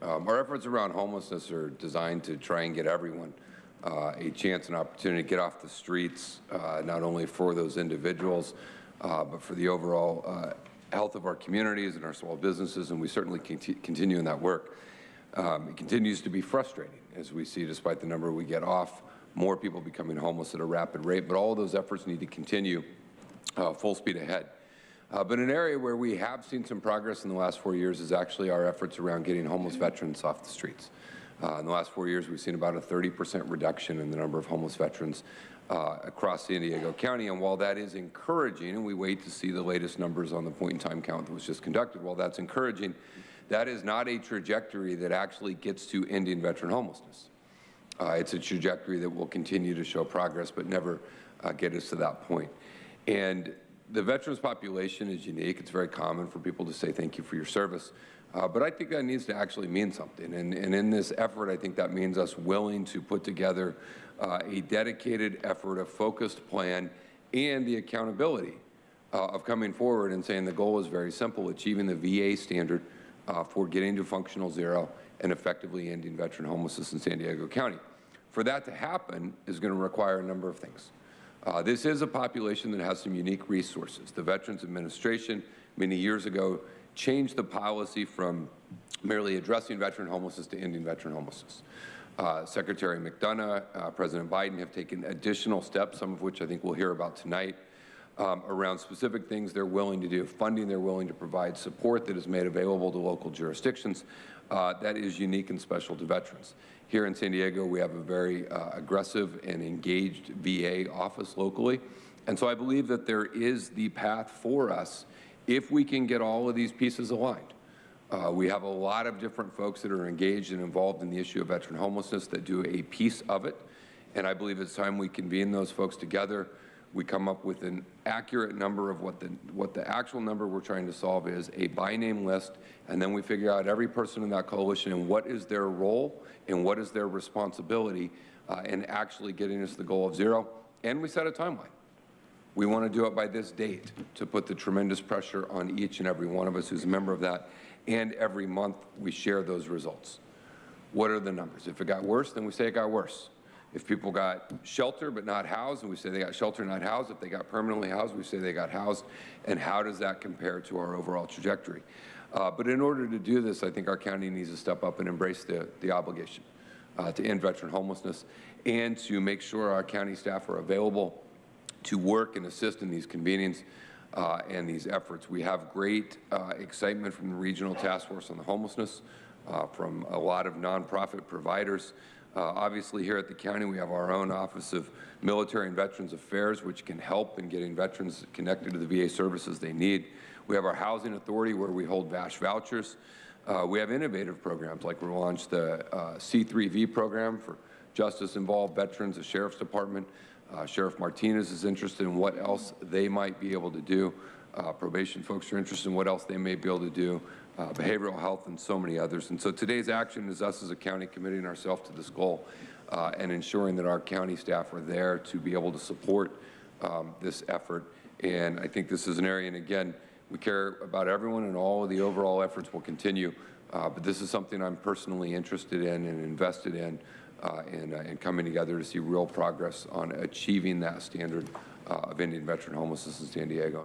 Our efforts around homelessness are designed to try and get everyone a chance and opportunity to get off the streets, not only for those individuals, but for the overall health of our communities and our small businesses, and we certainly continue in that work. It continues to be frustrating as we see, despite the number we get off, more people becoming homeless at a rapid rate, but all of those efforts need to continue full speed ahead. But an area where we have seen some progress in the last 4 years is actually our efforts around getting homeless veterans off the streets. In the last 4 years, we've seen about a 30% reduction in the number of homeless veterans across San Diego County. And while that is encouraging, and we wait to see the latest numbers on the point-in-time count that was just conducted, while that's encouraging, that is not a trajectory that actually gets to ending veteran homelessness. It's a trajectory that will continue to show progress, but never get us to that point. And the veterans population is unique. It's very common for people to say thank you for your service. But I think that needs to actually mean something. And in this effort, I think that means us willing to put together a dedicated effort, a focused plan, and the accountability of coming forward and saying the goal is very simple, achieving the VA standard for getting to functional zero and effectively ending veteran homelessness in San Diego County. For that to happen is going to require a number of things. This is a population that has some unique resources. The Veterans Administration, many years ago, changed the policy from merely addressing veteran homelessness to ending veteran homelessness. Secretary McDonough, President Biden have taken additional steps, some of which I think we'll hear about tonight, around specific things they're willing to do, funding they're willing to provide, support that is made available to local jurisdictions that is unique and special to veterans. Here in San Diego, we have a very aggressive and engaged VA office locally. And so I believe that there is the path for us if we can get all of these pieces aligned. We have a lot of different folks that are engaged and involved in the issue of veteran homelessness that do a piece of it. And I believe it's time we convene those folks together. We come up with an accurate number of what the actual number we're trying to solve is, a by-name list, and then we figure out every person in that coalition and what is their role and what is their responsibility in actually getting us the goal of zero. And we set a timeline. We want to do it by this date to put the tremendous pressure on each and every one of us who's a member of that, and every month we share those results. What are the numbers? If it got worse, then we say it got worse. If people got shelter but not housed, and we say they got shelter, not housed. If they got permanently housed, we say they got housed. And how does that compare to our overall trajectory? But in order to do this, I think our county needs to step up and embrace the obligation to end veteran homelessness and to make sure our county staff are available to work and assist in these convenings and these efforts. We have great excitement from the Regional Task Force on the Homelessness, from a lot of nonprofit providers. Obviously, here at the county, we have our own Office of Military and Veterans Affairs, which can help in getting veterans connected to the VA services they need. We have our Housing Authority, where we hold VASH vouchers. We have innovative programs, like we launched the C3V program for justice-involved veterans, the Sheriff's Department. Sheriff Martinez is interested in what else they might be able to do. Probation folks are interested in what else they may be able to do. Behavioral health, and so many others. And so today's action is us as a county committing ourselves to this goal and ensuring that our county staff are there to be able to support this effort. And I think this is an area, and again, we care about everyone, and all of the overall efforts will continue. But this is something I'm personally interested in and invested in coming together to see real progress on achieving that standard of ending veteran homelessness in San Diego.